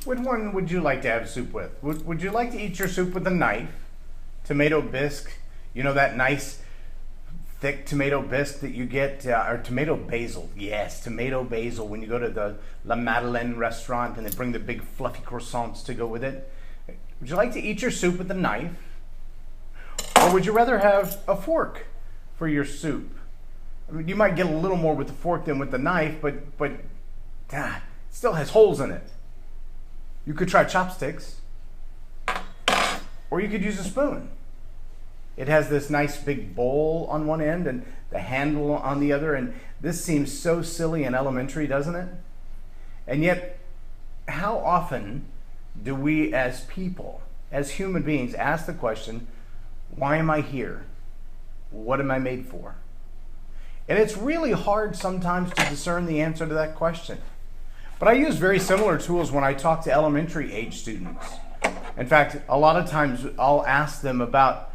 Which one would you like to have soup with? Would you like to eat your soup with a knife, tomato bisque, that nice thick tomato bisque that you get, or tomato basil? Yes, tomato basil when you go to the La Madeleine restaurant and they bring the big fluffy croissants to go with it. Would you like to eat your soup with a knife? Or would you rather have a fork for your soup? I mean, you might get a little more with the fork than with the knife, but it still has holes in it. You could try chopsticks, or you could use a spoon. It has this nice big bowl on one end and the handle on the other, and this seems so silly and elementary, doesn't it? And yet, how often do we as people, as human beings, ask the question, why am I here? What am I made for? And it's really hard sometimes to discern the answer to that question. But I use very similar tools when I talk to elementary age students. In fact, a lot of times I'll ask them about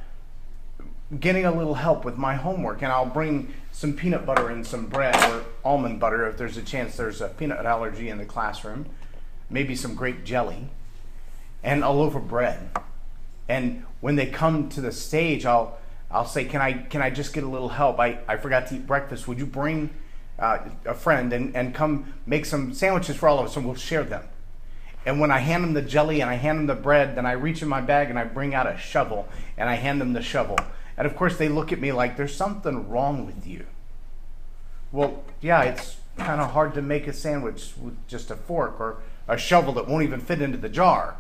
getting a little help with my homework, and I'll bring some peanut butter and some bread, or almond butter if there's a chance there's a peanut allergy in the classroom, maybe some grape jelly, and a loaf of bread. And when they come to the stage, I'll say, can I just get a little help? I forgot to eat breakfast. Would you bring a friend and come make some sandwiches for all of us, and we'll share them. And when I hand them the jelly and I hand them the bread, then I reach in my bag and I bring out a shovel and I hand them the shovel. And of course they look at me like, there's something wrong with you. Well, yeah, it's kind of hard to make a sandwich with just a fork or a shovel that won't even fit into the jar.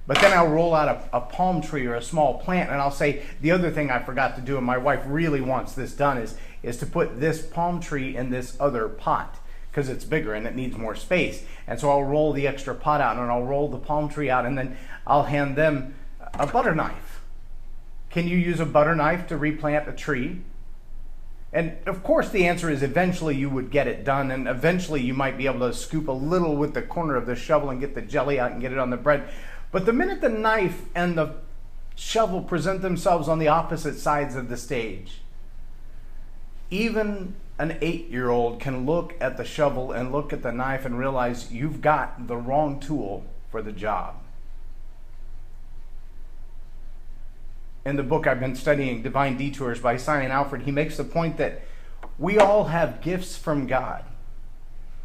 But then I'll roll out a palm tree or a small plant, and I'll say, the other thing I forgot to do, and my wife really wants this done, is to put this palm tree in this other pot, because it's bigger and it needs more space. And so I'll roll the extra pot out, and I'll roll the palm tree out, and then I'll hand them a butter knife. Can you use a butter knife to replant a tree? And of course the answer is eventually you would get it done, and eventually you might be able to scoop a little with the corner of the shovel and get the jelly out and get it on the bread. But the minute the knife and the shovel present themselves on the opposite sides of the stage, even an 8-year-old can look at the shovel and look at the knife and realize you've got the wrong tool for the job. In the book I've been studying, Divine Detours by Simon Alfred, he makes the point that we all have gifts from God.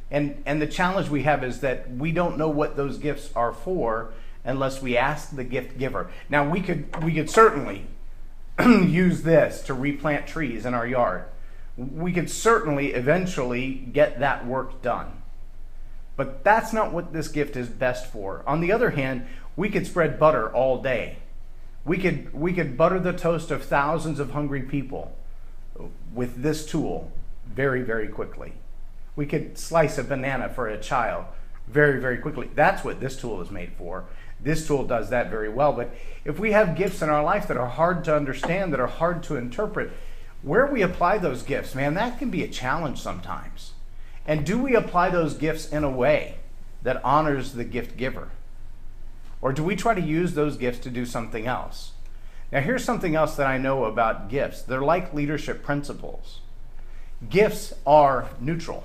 And the challenge we have is that we don't know what those gifts are for unless we ask the gift giver. Now we could certainly use this to replant trees in our yard. We could certainly eventually get that work done. But that's not what this gift is best for. On the other hand, we could spread butter all day. We could butter the toast of thousands of hungry people with this tool very, very quickly. We could slice a banana for a child very, very quickly. That's what this tool is made for. This tool does that very well. But if we have gifts in our life that are hard to understand, that are hard to interpret, where we apply those gifts, man, that can be a challenge sometimes. And do we apply those gifts in a way that honors the gift giver? Or do we try to use those gifts to do something else? Now, here's something else that I know about gifts. They're like leadership principles. Gifts are neutral.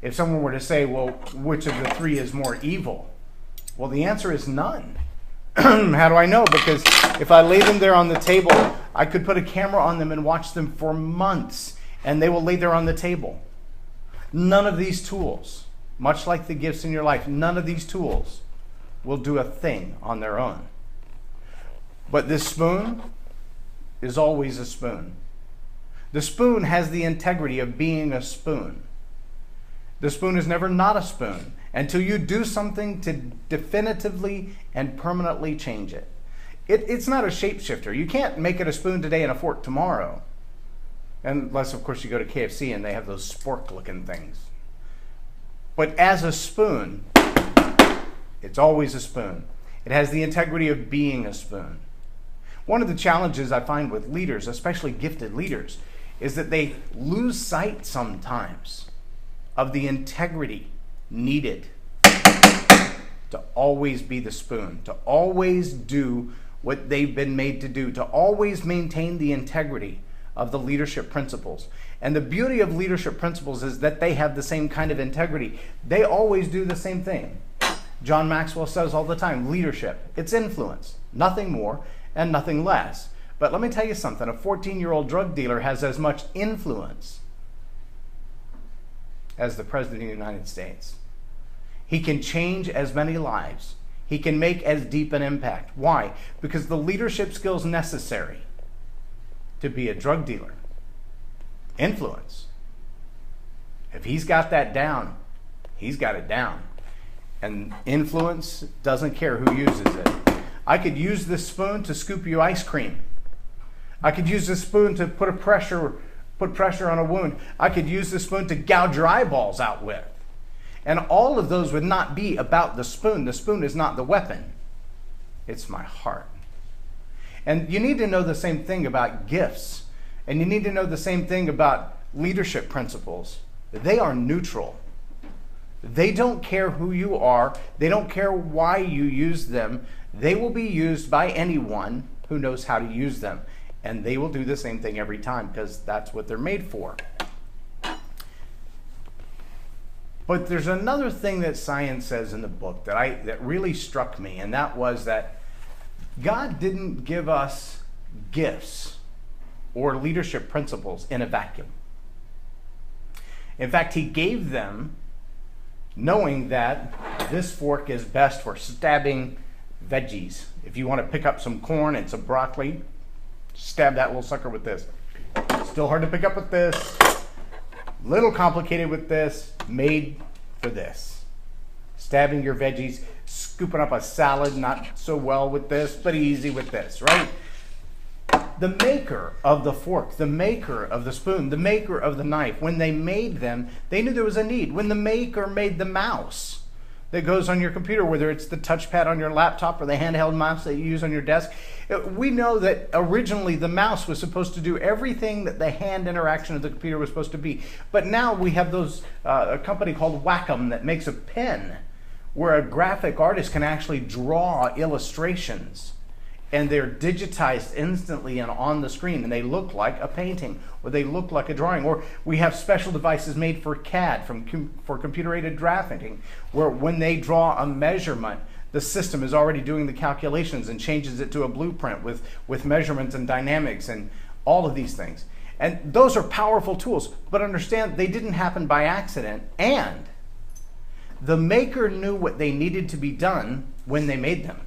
If someone were to say, well, which of the three is more evil? Well, the answer is none. How do I know? Because if I lay them there on the table, I could put a camera on them and watch them for months, and they will lay there on the table. None of these tools, much like the gifts in your life, none of these tools will do a thing on their own. But this spoon is always a spoon. The spoon has the integrity of being a spoon. The spoon is never not a spoon until you do something to definitively and permanently change it. It's not a shapeshifter. You can't make it a spoon today and a fork tomorrow. Unless, of course, you go to KFC and they have those spork-looking things. But as a spoon, it's always a spoon. It has the integrity of being a spoon. One of the challenges I find with leaders, especially gifted leaders, is that they lose sight sometimes of the integrity needed to always be the spoon, to always do what they've been made to do, to always maintain the integrity of the leadership principles. And the beauty of leadership principles is that they have the same kind of integrity. They always do the same thing. John Maxwell says all the time, leadership, it's influence, nothing more and nothing less. But let me tell you something, a 14-year-old drug dealer has as much influence as the President of the United States. He can change as many lives. He can make as deep an impact. Why? Because the leadership skills necessary to be a drug dealer, influence, if he's got that down, he's got it down. And influence doesn't care who uses it. I could use this spoon to scoop you ice cream. I could use this spoon to put pressure on a wound. I could use this spoon to gouge your eyeballs out with. And all of those would not be about the spoon. The spoon is not the weapon. It's my heart. And you need to know the same thing about gifts. And you need to know the same thing about leadership principles. They are neutral. They don't care who you are. They don't care why you use them. They will be used by anyone who knows how to use them. And they will do the same thing every time because that's what they're made for. But there's another thing that science says in the book that really struck me, and that was that God didn't give us gifts or leadership principles in a vacuum. In fact, he gave them knowing that this fork is best for stabbing veggies. If you want to pick up some corn and some broccoli, stab that little sucker with this. Still hard to pick up with this. Little complicated with this. Made for this. Stabbing your veggies, scooping up a salad, not so well with this, but easy with this, right? The maker of the fork, the maker of the spoon, the maker of the knife, when they made them, they knew there was a need. When the maker made the mouse that goes on your computer, whether it's the touchpad on your laptop or the handheld mouse that you use on your desk, we know that originally the mouse was supposed to do everything that the hand interaction of the computer was supposed to be. But now we have a company called Wacom that makes a pen where a graphic artist can actually draw illustrations. And they're digitized instantly and on the screen, and they look like a painting, or they look like a drawing. Or we have special devices made for CAD, for computer-aided drafting, where when they draw a measurement, the system is already doing the calculations and changes it to a blueprint with measurements and dynamics and all of these things. And those are powerful tools, but understand they didn't happen by accident, and the maker knew what they needed to be done when they made them.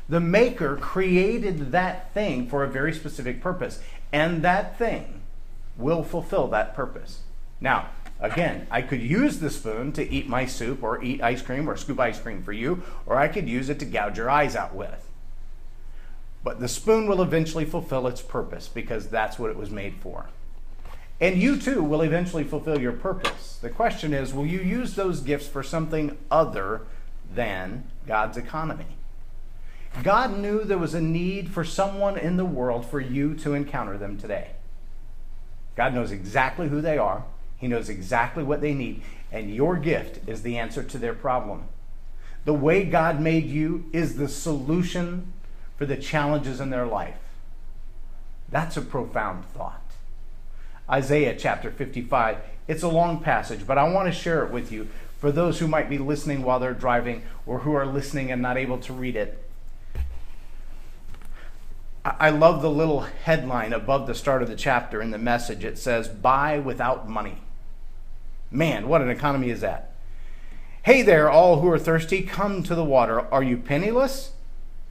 The maker created that thing for a very specific purpose, and that thing will fulfill that purpose. Now, again, I could use the spoon to eat my soup or eat ice cream or scoop ice cream for you, or I could use it to gouge your eyes out with. But the spoon will eventually fulfill its purpose because that's what it was made for. And you too will eventually fulfill your purpose. The question is, will you use those gifts for something other than God's economy? God knew there was a need for someone in the world for you to encounter them today. God knows exactly who they are. He knows exactly what they need. And your gift is the answer to their problem. The way God made you is the solution for the challenges in their life. That's a profound thought. Isaiah chapter 55. It's a long passage, but I want to share it with you for those who might be listening while they're driving or who are listening and not able to read it. I love the little headline above the start of the chapter in the Message. It says, "Buy without money." Man, what an economy is that? "Hey there, all who are thirsty, come to the water. Are you penniless?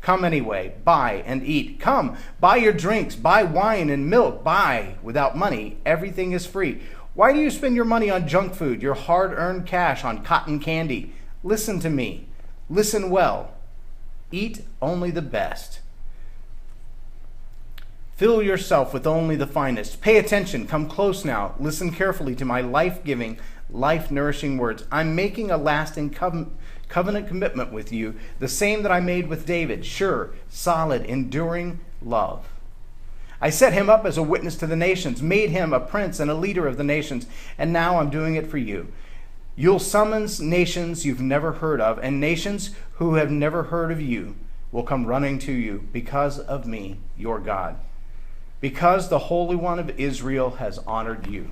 Come anyway, buy and eat. Come, buy your drinks, buy wine and milk, buy without money. Everything is free. Why do you spend your money on junk food, your hard-earned cash on cotton candy? Listen to me. Listen well. Eat only the best. Fill yourself with only the finest. Pay attention. Come close now. Listen carefully to my life-giving, life-nourishing words. I'm making a lasting covenant commitment with you, the same that I made with David. Sure, solid, enduring love. I set him up as a witness to the nations, made him a prince and a leader of the nations, and now I'm doing it for you. You'll summons nations you've never heard of, and nations who have never heard of you will come running to you because of me, your God. Because the Holy One of Israel has honored you.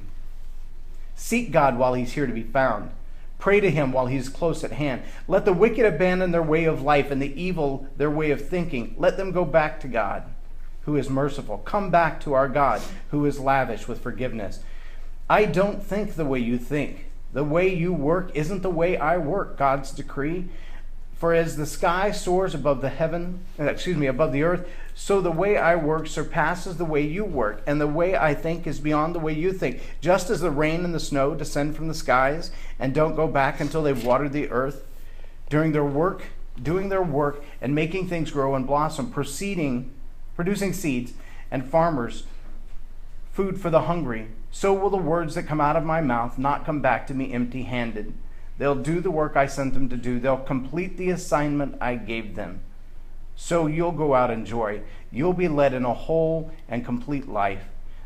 Seek God while he's here to be found. Pray to him while he's close at hand. Let the wicked abandon their way of life and the evil their way of thinking. Let them go back to God, who is merciful. Come back to our God, who is lavish with forgiveness. I don't think the way you think. The way you work isn't the way I work, God's decree. For as the sky soars above above the earth, so the way I work surpasses the way you work, and the way I think is beyond the way you think. Just as the rain and the snow descend from the skies and don't go back until they've watered the earth, doing their work and making things grow and blossom, producing seeds and farmers food for the hungry, so will the words that come out of my mouth not come back to me empty-handed. They'll do the work I sent them to do. They'll complete the assignment I gave them. So you'll go out in joy. You'll be led in a whole and complete life.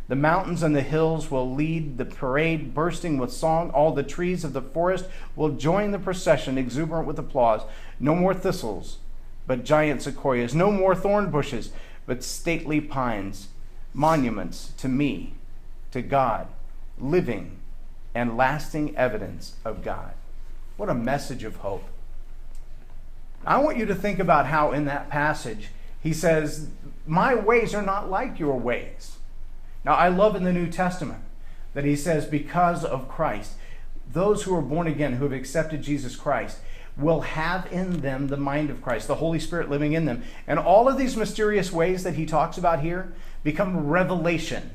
The mountains and the hills will lead the parade, bursting with song. All the trees of the forest will join the procession, exuberant with applause. No more thistles, but giant sequoias. No more thorn bushes, but stately pines. Monuments to me, to God, living and lasting evidence of God. What a message of hope. I want you to think about how in that passage he says, my ways are not like your ways. Now I love in the New Testament that he says, because of Christ, those who are born again, who have accepted Jesus Christ, will have in them the mind of Christ, the Holy Spirit living in them. And all of these mysterious ways that he talks about here become revelation.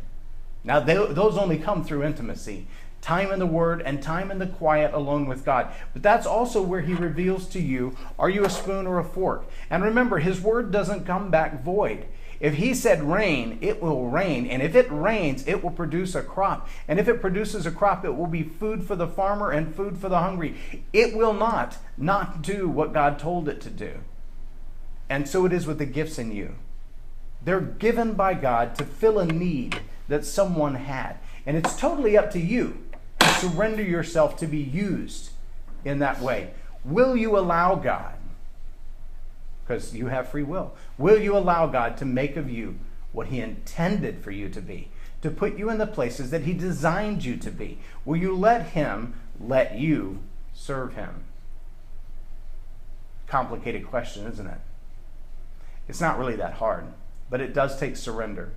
Now those only come through intimacy. Time in the Word and time in the quiet alone with God. But that's also where he reveals to you, are you a spoon or a fork? And remember, his word doesn't come back void. If he said rain, it will rain. And if it rains, it will produce a crop. And if it produces a crop, it will be food for the farmer and food for the hungry. It will not do what God told it to do. And so it is with the gifts in you. They're given by God to fill a need that someone had. And it's totally up to you. Surrender yourself to be used in that way. Will you allow God, because you have free will, will you allow God to make of you what he intended for you to be, to put you in the places that he designed you to be? Will you let him let you serve him? Complicated question, isn't it? It's not really that hard, but it does take surrender.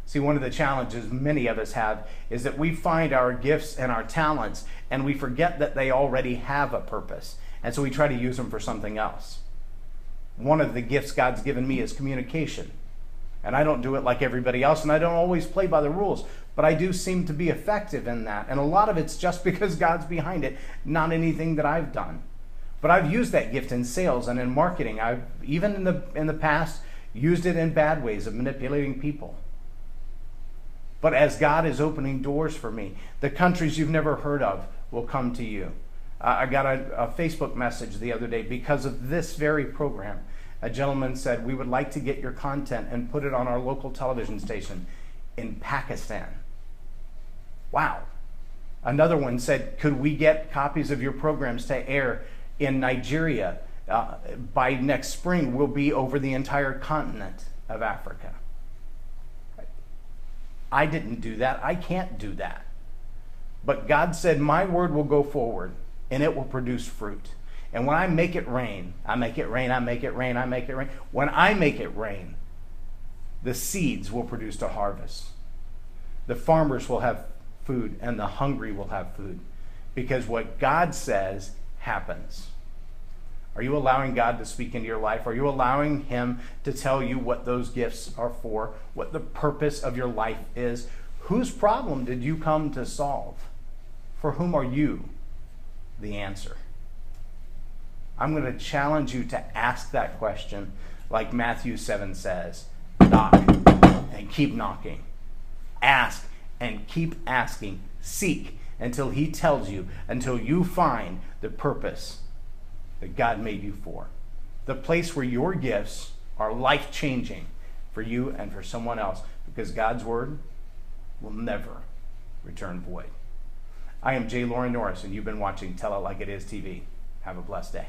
See, one of the challenges many of us have is that we find our gifts and our talents and we forget that they already have a purpose. And so we try to use them for something else. One of the gifts God's given me is communication. And I don't do it like everybody else, and I don't always play by the rules, but I do seem to be effective in that. And a lot of it's just because God's behind it, not anything that I've done. But I've used that gift in sales and in marketing. I've, even in the past, used it in bad ways of manipulating people. But as God is opening doors for me, the countries you've never heard of will come to you. I got a Facebook message the other day because of this very program. A gentleman said, we would like to get your content and put it on our local television station in Pakistan. Wow. Another one said, could we get copies of your programs to air in Nigeria? By next spring, we'll be over the entire continent of Africa. I didn't do that. I can't do that. But God said, my word will go forward and it will produce fruit. And when I make it rain, I make it rain, I make it rain, I make it rain. When I make it rain, the seeds will produce a harvest. The farmers will have food and the hungry will have food. Because what God says happens. Are you allowing God to speak into your life? Are you allowing him to tell you what those gifts are for, what the purpose of your life is? Whose problem did you come to solve? For whom are you the answer? I'm going to challenge you to ask that question like Matthew 7 says. Knock and keep knocking. Ask and keep asking. Seek until he tells you, until you find the purpose that God made you for. The place where your gifts are life-changing for you and for someone else, because God's word will never return void. I am J Loren Norris, and you've been watching Tell It Like It Is TV. Have a blessed day.